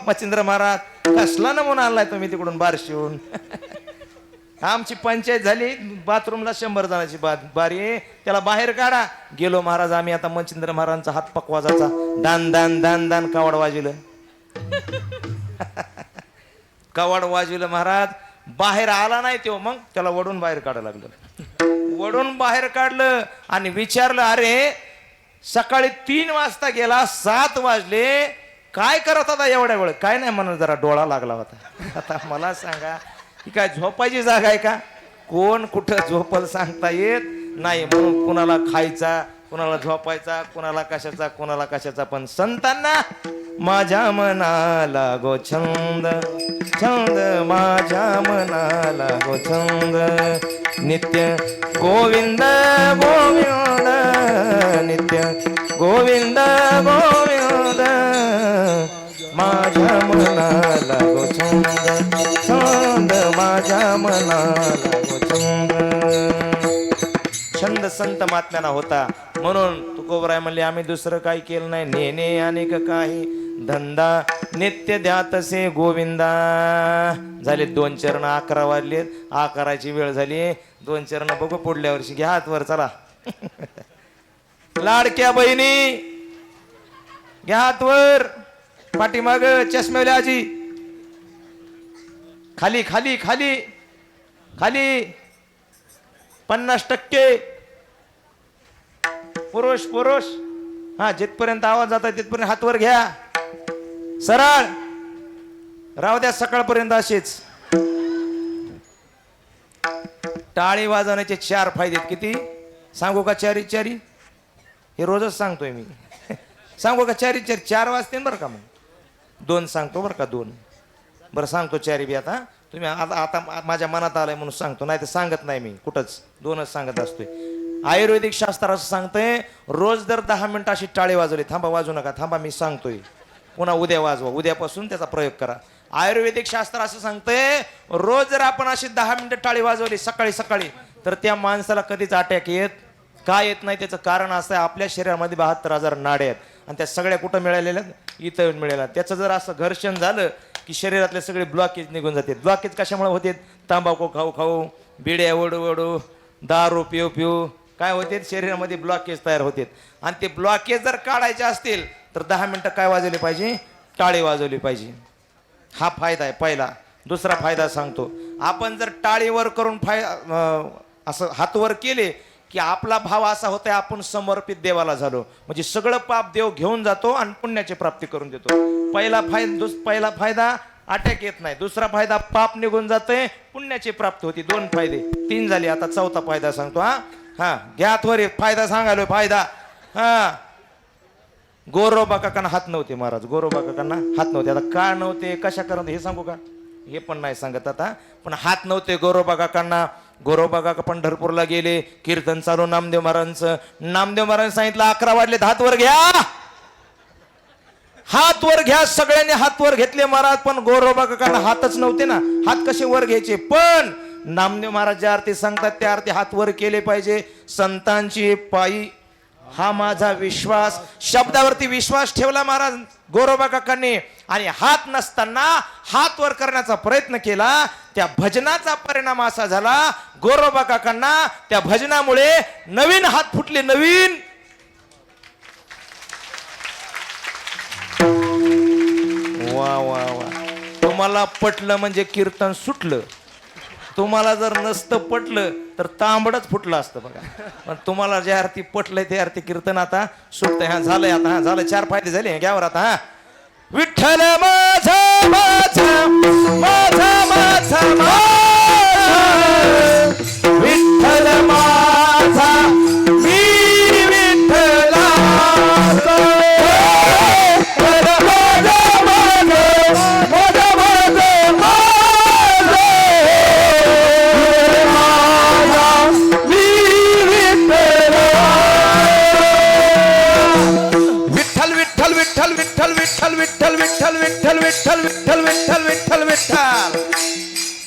मच्छिंद्र महाराज कसला नमुना आणलाय तुम्ही तिकडून बारशीहून? आमची पंचायत झाली. बाथरूमला 100 जणांची बारी आहे. त्याला बाहेर काढा. गेलो महाराज आम्ही. आता मच्छिंद्र महाराजांचा हात पकवाजाचा दान दान दान दान कावड वाजवलं. कावड वाजवलं महाराज. बाहेर आला नाही तो. मग त्याला वडून बाहेर काढायला लागलं. वडून बाहेर काढलं आणि विचारलं, अरे सकाळी 3 वाजता गेला, 7 वाजले, काय करत होता एवढ्या वेळ? काय नाही म्हणून जरा डोळा लागला होता. आता मला सांगा ही काय झोपायची जागा आहे का? कोण कुठं झोपल सांगता येत नाही. म्हणून कुणाला खायचा, कुणाला झोपायचा, कुणाला कशाचा. पण संतांना माझ्या मनाला गो छंद छंद, माझ्या मनाला गो छंद, नित्य गोविंद गोविंद, नित्य गोविंद गोविंद, माझ्या मनाला गो छंद छंद, माझ्या मनाला गो छंद. छंद संत महात्म्याला होता. म्हणून तुकोबराय म्हणले, आम्ही दुसरं काही केलं नाही. नेने अनेक काही धंदा नित्य द्यातसे गोविंदा. झाले 2 चरण. 11 वाजले. 11ची वेळ झाली. 2 चरण बघू पुढल्या वर्षी. घ्या हातवर. चला लाडक्या बहिणी घ्या हातवर. पाठीमाग चष्मेवल्या आजी. खाली खाली खाली खाली. 50% पुरुष पुरुष. हा, जिथपर्यंत आवाज जाता तिथपर्यंत हातवर घ्या. सरळ राहू द्या सकाळपर्यंत असेच. टाळी वाजवण्याचे 4 फायदे. किती सांगू का? 4 हे रोजच सांगतोय मी. सांगू का? 4 वाजते बरं का? मग 2 सांगतो बरं का? 2 बरं सांगतो. 4 बी आता तुम्ही आता माझ्या मनात आलंय म्हणून सांगतो. नाही तर सांगत नाही मी कुठंच. 2च सांगत असतोय. आयुर्वेदिक शास्त्र असं सांगतंय, रोज जर 10 मिनिटं अशी टाळी वाजवली. थांबा, वाजू नका. थांबा, मी सांगतोय. पुन्हा उद्या वाजवा. उद्यापासून त्याचा प्रयोग करा. आयुर्वेदिक शास्त्र असं सांगतंय, रोज जर आपण अशी 10 मिनिटं टाळी वाजवली सकाळी सकाळी, तर त्या माणसाला कधीच अटॅक का येत नाही. त्याचं कारण असं आहे, आपल्या शरीरामध्ये 72,000 नाड्या आहेत. आणि त्या सगळ्या कुठं मिळालेल्या? इथं मिळाल्या. त्याचं जर असं घर्षण झालं की शरीरातले सगळे ब्लॉकेज निघून जाते. ब्लॉकेज कशामुळे होते? तंबाखू खाऊ खाऊ, बिड्या ओढू ओढू, दारू पिऊ पिऊ काय होते? शरीरामध्ये ब्लॉकेज तयार होते. आणि ते ब्लॉकेज जर काढायचे असतील तर 10 मिनिटं काय वाजवली पाहिजे? टाळी वाजवली पाहिजे. हा फायदा आहे पहिला. दुसरा फायदा सांगतो. आपण जर टाळीवर करून असं हातवर केले की आपला भाव असा होता, आपण समर्पित देवाला झालो. म्हणजे सगळं पाप देव घेऊन जातो आणि पुण्याची प्राप्ती करून देतो. पहिला फायदा अटॅक येत नाही. दुसरा फायदा पाप निघून जाते, पुण्याची प्राप्ती होती. 2 फायदे. 3 झाले. आता 4था फायदा सांगतो. हा घ्या हातवर. फायदा सांगायलो. फायदा. गोरोबा काकांना हात नव्हते महाराज. गोरोबा काकांना हात नव्हते. आता का नव्हते, कशा करत हे सांगू का? हे पण नाही सांगत आता. पण हात नव्हते गोरोबा काकांना. गोरोबा काका पंढरपूरला गेले. कीर्तन चालू नामदेव महाराजांचं. नामदेव महाराज सांगितलं 11 वाजले, हातवर घ्या. हातवर घ्या. सगळ्यांनी हातवर घेतले महाराज. पण गोरोबा काकांना हातच नव्हते ना. हात कसे वर घ्यायचे? पण नामदेव महाराज ज्या आरती सांगतात त्या आरती हातवर केले पाहिजे. संतांची पायी हा माझा विश्वास. शब्दावरती विश्वास ठेवला महाराज गोरोबा काकांनी. आणि हात नसताना हात वर करण्याचा प्रयत्न केला. त्या भजनाचा परिणाम असा झाला, गोरोबा काकांना त्या भजनामुळे नवीन हात फुटले. नवीन. वा वा वा. तुम्हाला पटलं म्हणजे कीर्तन सुटलं. तुम्हाला जर नसतं पटलं तर तांबडच फुटलं असतं बघा. पण तुम्हाला ज्या अर्थी पटलंय त्या अर्थी कीर्तन आता सुटतंय. हा झालंय आता. हा झालं. 4 फायदे झाले. घ्यावर आता. हा विठ्ठल माझा माझा माझा माझा माझा, विठ्ठल माझा मी विठ्ठलाचा.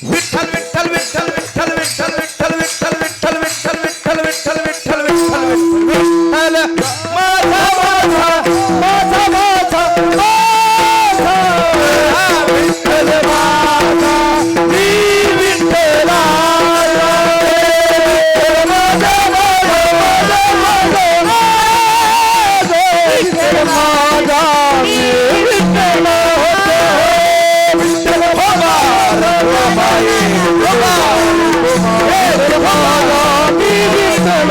विठ्ठल विठ्ठल विठ्ठल विठ्ठल विठ्ठल विठ्ठल विठ्ठल विठ्ठल विठ्ठल विठ्ठल विठ्ठल विठ्ठल विठ्ठल विठ्ठल माझा माझा माझा माझा विठ्ठल माझा मी विठ्ठलाला माझा माझा माझा माझा विठ्ठल माझा मी विठ्ठला विठ्ठल बाबा रमाई बाबा हे बाबा मी विठ्ठल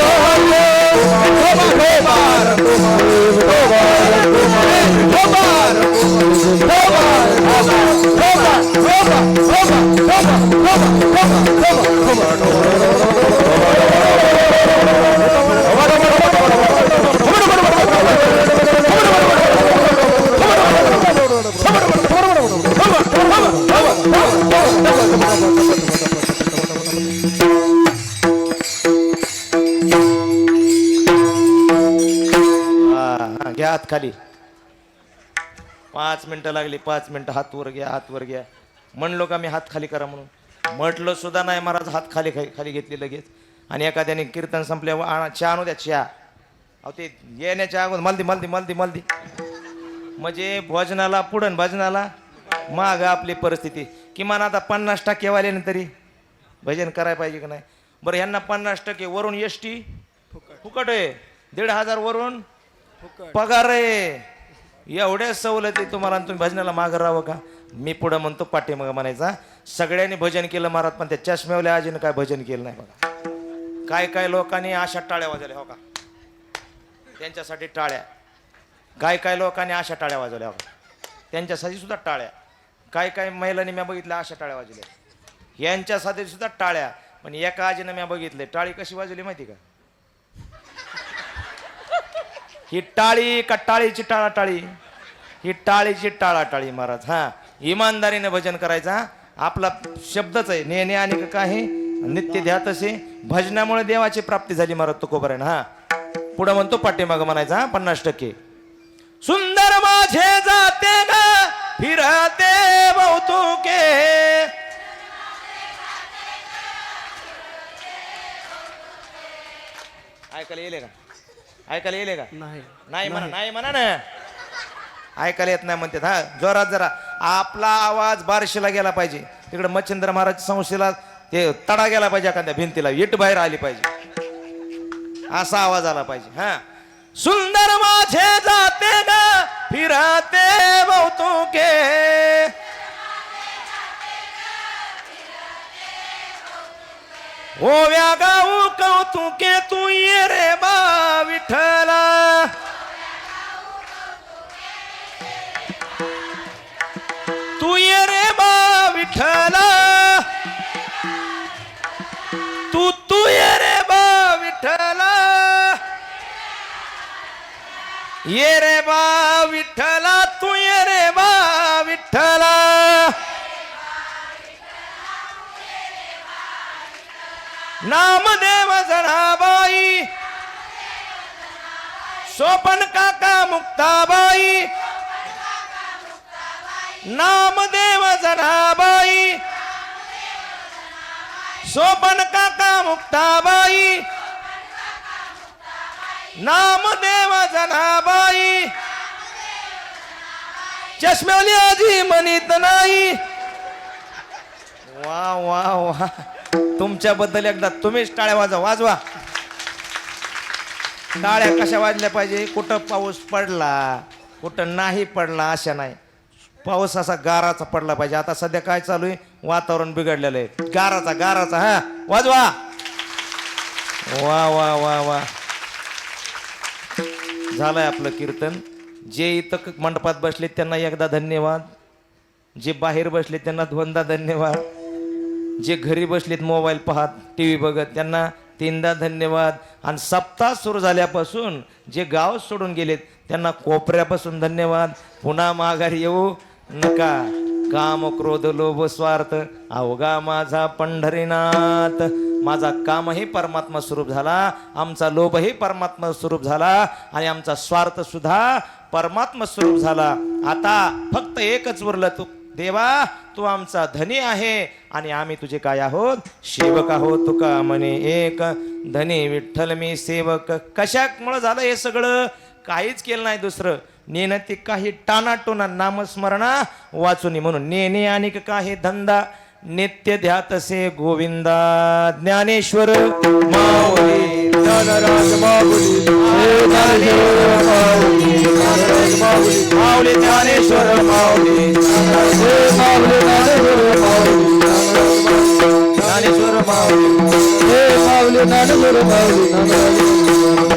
घ्या हात खाली 5 मिनिटं लागली 5 मिनिटं हात वर घ्या म्हणलो का मी हात खाली करा म्हणून म्हटलं सुद्धा नाही महाराज हात खाली खाली घेतली लगेच आणि एखाद्याने कीर्तन संपल्यावर चहा आणू द्या चहा अहो ते येण्याच्या अगोदर मलदी म्हणजे भोजनाला पुढं भजनाला माग आपली परिस्थिती किमान आता 50% वाल्याने तरी भजन करायला पाहिजे का नाही बरं ह्यांना 50% वरून एसटी फुकट आहे 1,500 वरून पगार आहे एवढ्या सवलती तुम्हाला तुम्ही भजनाला मागं राहावं का मी पुढं म्हणतो पाठीमागं म्हणायचा सगळ्यांनी भजन केलं महाराज पण त्या चष्म्यावल्या आजीनं काय भजन केलं नाही बघा काय लोकांनी अशा टाळ्या वाजवल्या हो का त्यांच्यासाठी टाळ्या काय लोकांनी अशा टाळ्या वाजवल्या हो का त्यांच्यासाठी सुद्धा टाळ्या काय महिलांनी मी बघितल्या अशा टाळ्या वाजवल्या यांच्यासाठी सुद्धा टाळ्या पण एका आजीनं मी बघितले टाळी कशी वाजवली माहिती का ही टाळी का टाळीची टाळाटाळी ही टाळीची टाळाटाळी महाराज हा इमानदारीने भजन करायचा आपला शब्दच आहे नेणे आणि काय नित्य ध्यात असे भजनामुळे देवाची प्राप्ती झाली महाराज तुकोबरायन हा पुढे म्हणतो पाठीमागं म्हणायचा 50% सुंदर माझे जाते ग फिरते बहुतुके ऐकायला येईल का नाही म्हणा ना ऐकायला येत नाही म्हणतात हा जोरात जरा आपला आवाज बारशीला गेला पाहिजे तिकडे मच्छिंद्र महाराज संस्थेला ते तडा गेला पाहिजे एखाद्या भिंतीला इट बाहेर आली पाहिजे असा आवाज आला पाहिजे हा सुंदर माझे जाते ग फिरते बहुतुके ओव्या गाऊ कौतुके तू ये रे बा विठ्ठला तू ये रे बा विठ्ठला तू ये रे बा विठ्ठला ये रे बा विठ्ठला तू ये रे बा विठ्ठला नामदेव जनाबाई सोपन काका मुक्ताबाई नामदेव जनाबाई सोपन काका मुक्ताबाई नामदेव जनाबाई चष्म्यावली आजी म्हणीत नाही वा वा वा तुमच्याबद्दल एकदा तुम्हीच टाळ्या वाजवा टाळ्या कशा वाजल्या पाहिजे कुठं पाऊस पडला कुठं नाही पडला अशा नाही पाऊस असा गाराचा पडला पाहिजे आता सध्या काय चालू आहे वातावरण बिघडलेलं आहे गाराचा हा वाजवा वा वा वा वा झालंय आपलं कीर्तन जे इथं मंडपात बसले त्यांना एकदा धन्यवाद जे बाहेर बसले त्यांना दोनदा धन्यवाद जे घरी बसलेत मोबाईल पाहत टीव्ही बघत त्यांना 3दा धन्यवाद आणि सप्ताह सुरू झाल्यापासून जे गाव सोडून गेलेत त्यांना कोपऱ्यापासून धन्यवाद पुन्हा माघारी येऊ नका काम क्रोध लोभ स्वार्थ अवघा माझा पंढरीनाथ माझा कामही परमात्मा स्वरूप झाला आमचा लोभही परमात्मा स्वरूप झाला आणि आमचा स्वार्थ सुद्धा परमात्मा स्वरूप झाला आता फक्त एकच उरलं तू देवा तू आमचा धनी आहे आणि आम्ही तुझे काय आहोत सेवक आहोत तुका म्हणे एक धनी विठ्ठल मी सेवक कशामुळे झालं हे सगळं काहीच केलं नाही दुसरं नेन ते काही टानाटोना नामस्मरणा वाचून म्हणून नेने आणि काही धंदा नित्य ध्यातसे गोविंदा ज्ञानेश्वर माऊली ज्ञानराज माऊली हे ज्ञानेश्वर माऊली ज्ञानराज माऊली माऊली ज्ञानेश्वर माऊली हे माऊली ज्ञानेश्वर माऊली ज्ञानेश्वर माऊली हे माऊली ज्ञानेश्वर माऊली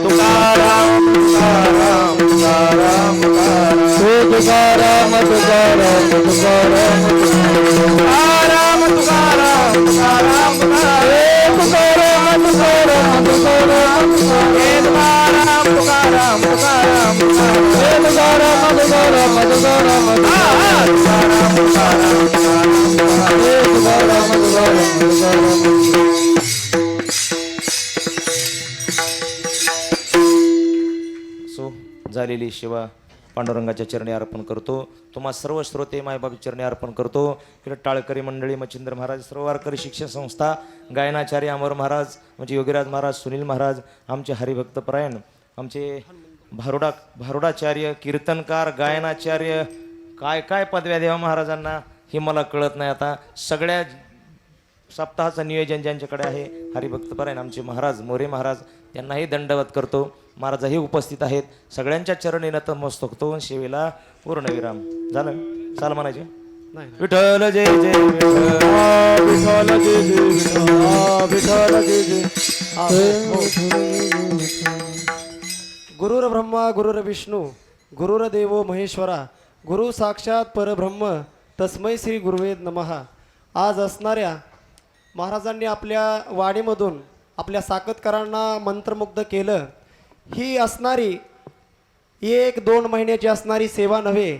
तुकाराम तुकाराम तुकाराम तुकाराम हे तुकाराम तुकाराम तुकाराम तुकाराम तुकाराम तुकाराम हे तुकाराम तुकाराम तुकाराम हे तुकाराम तुकाराम तुकाराम हे तुकाराम तुकाराम तुकाराम तुकाराम तुकाराम हे तुकाराम तुकाराम तुकाराम सो झालेली शिवा पांडुरंगाच्या चरणी अर्पण करतो तुम्हा सर्व श्रोते मायबाप चरणी अर्पण करतो इकडे टाळकरी मंडळी मच्छिंद्र महाराज सर्व वारकरी शिक्षण संस्था गायनाचार्य अमर महाराज म्हणजे योगीराज महाराज सुनील महाराज आमचे हरिभक्त परायण आमचे भारुडाचार्य कीर्तनकार गायनाचार्य काय काय पदव्या देवा महाराजांना हे मला कळत नाही आता सगळ्या सप्ताहाचं नियोजन ज्यांच्याकडे आहे हरिभक्त परायण आमचे महाराज मोरे महाराज यांनाही दंडवत करतो महाराजही उपस्थित आहेत सगळ्यांच्या चरणी नतमस्तक होतो सेवेला पूर्णविराम झालं चाल म्हणायचे विठ्ठल जय जय विठ्ठल विठ्ठल जय जय विठ्ठल जय जय गुरुर ब्रह्मा गुरुर विष्णू गुरुर देवो महेश्वरा गुरु साक्षात परब्रह्म तस्मै श्री गुरुवे नमः आज असणाऱ्या महाराजांनी आपल्या वाणीमधून आपल्या साकतकरांना मंत्रमुग्ध केलं ही असणारी 1-2 महिन्याची असणारी सेवा नव्हे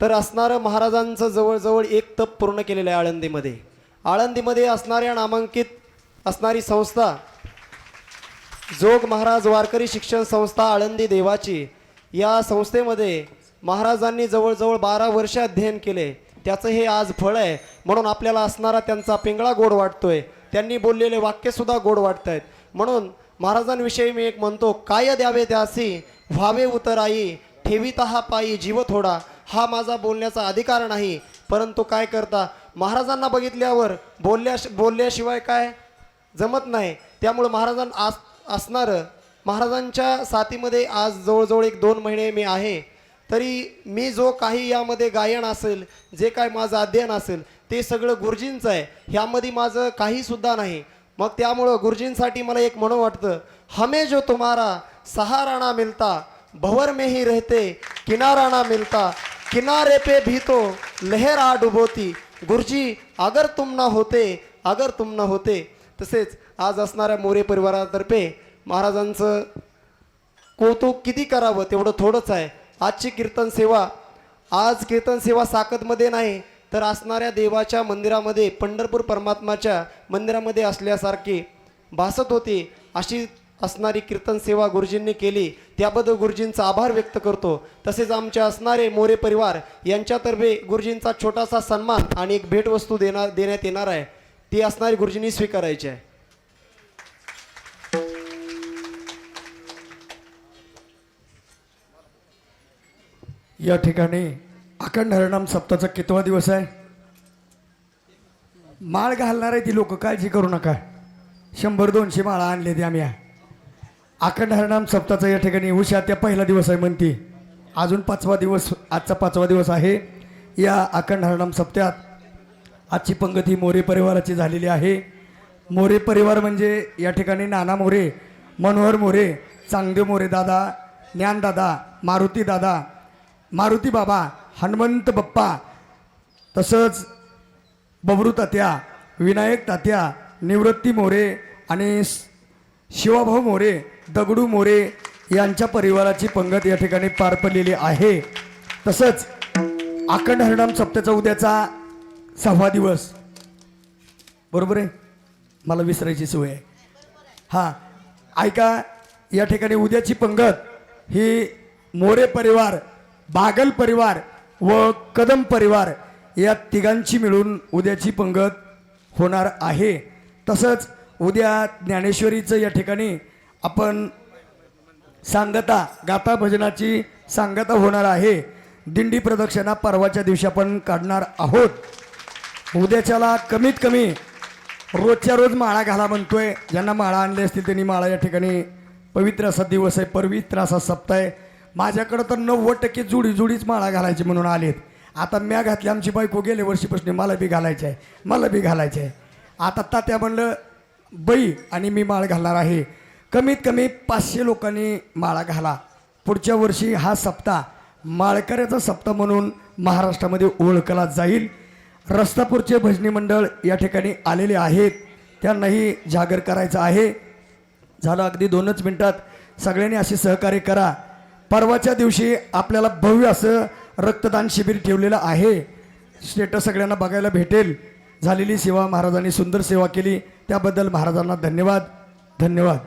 तर असणारं महाराजांचं जवळजवळ एक तप पूर्ण केलेलं आहे आळंदीमध्ये असणाऱ्या नामांकित असणारी संस्था जोग महाराज वारकरी शिक्षण संस्था आळंदी देवाची या संस्थेमध्ये महाराजांनी जवळजवळ 12 वर्ष अध्ययन केले त्याचं हे आज फळ आहे म्हणून आपल्याला असणारा त्यांचा पिंगळा गोड वाटतोय त्यांनी बोललेले वाक्यसुद्धा गोड वाटत आहेत म्हणून महाराजांविषयी मी एक म्हणतो काय द्यावे त्यासी व्हावे उतराई ठेविता हा पायी जीव थोडा हा माझा बोलण्याचा अधिकार नाही परंतु काय करता महाराजांना बघितल्यावर बोलल्याशिवाय काय जमत नाही त्यामुळे असणारं महाराजांच्या साथीमध्ये आज जवळजवळ 1-2 महिने मी आहे तरी मी जो काही यामध्ये गायन असेल जे काय माझं अध्ययन असेल ते सगळं गुरुजींचं आहे ह्यामध्ये माझं काहीसुद्धा नाही मग त्यामुळं गुरुजींसाठी मला एक म्हणून वाटतं हमें जो तुम्हारा सहारा ना मिलता भंवर में ही रहते किनारा ना मिलता किनारे पे भी तो लहर आ डुबोती गुरुजी अगर तुम ना होते तसेच आज असणाऱ्या मोरे परिवारातर्फे महाराजांचं कौतुक किती करावं तेवढं थोडंच आहे आजची कीर्तन सेवा आज कीर्तन सेवा साकतमध्ये नाही तर असणाऱ्या देवाच्या मंदिरामध्ये पंढरपूर परमात्माच्या मंदिरामध्ये असल्यासारखी भासत होती अशी असणारी कीर्तन सेवा गुरुजींनी केली त्याबद्दल गुरुजींचा आभार व्यक्त करतो तसेच आमचे असणारे मोरे परिवार यांच्यातर्फे गुरुजींचा छोटासा सन्मान आणि एक भेटवस्तू देण्यात येणार आहे ती असणारी गुरुजींनी स्वीकारायची आहे या ठिकाणी अखंड हरिनाम सप्ताहाचा कितवा दिवस आहे माळ घालणार आहे ती लोक काळजी करू नका 100-200 माळा आणले ते आम्ही अखंड हरिनाम सप्ताहाचा या ठिकाणी उषा त्या पहिला दिवस आहे म्हणते अजून 5वा दिवस आजचा 5वा दिवस आहे या अखंड हरिनाम सप्त्यात आजची पंगती मोरे परिवाराची झालेली आहे मोरे परिवार म्हणजे या ठिकाणी नाना मोरे मनोहर मोरे चांगदेव मोरे दादा ज्ञानदादा मारुती बाबा हनुमंत बाप्पा तसंच बबरू तात्या विनायक तात्या निवृत्ती मोरे आणि शिवाभाऊ मोरे दगडू मोरे यांच्या परिवाराची पंगत या ठिकाणी पार पडलेली आहे तसंच अखंड हरिनाम सप्त्याचा उद्याचा 6वा दिवस बरोबर आहे मला विसरायची सवय आहे हां ऐका या ठिकाणी उद्याची पंगत ही मोरे परिवार बागल परिवार व कदम परिवार या तिघांची मिळून उद्याची पंगत होणार आहे. तसंच उद्या ज्ञानेश्वरीचं या ठिकाणी आपण सांगता गाथा भजनाची सांगता होणार आहे. दिंडी प्रदक्षिणा परवाच्या दिवशी आपण काढणार आहोत. उद्याच्याला कमीत कमी रोजच्या रोज माळा घाला म्हणतोय. ज्यांना माळा आणले असतील त्यांनी माळा या ठिकाणी पवित्र असा दिवस आहे, पवित्र असा सप्ताह आहे. माझ्याकडं तर 90% जोडीच माळा घालायची म्हणून आलेत. आता म्या घातली, आमची बायको गेल्या वर्षीपासून मला बी घालायचं आहे, मला बी घालायचं आहे. आता तात्या म्हणलं बाई आणि मी माळ घालणार आहे. कमीत कमी 500 लोकांनी माळा घाला. पुढच्या वर्षी हा सप्ताह माळकऱ्याचा सप्ताह म्हणून महाराष्ट्रामध्ये ओळखला जाईल. रस्तापूरचे भजनी मंडळ या ठिकाणी आलेले आहेत, त्यांनाही जागर करायचं आहे. झालं अगदी 2च मिनिटात. सगळ्यांनी असे सहकार्य करा. परवाच्या दिवशी आपल्याला भव्य असं रक्तदान शिबिर ठेवलेलं आहे. स्टेटस सगळ्यांना बघायला भेटेल. झालेली सेवा, महाराजांनी सुंदर सेवा केली त्याबद्दल महाराजांना धन्यवाद. धन्यवाद.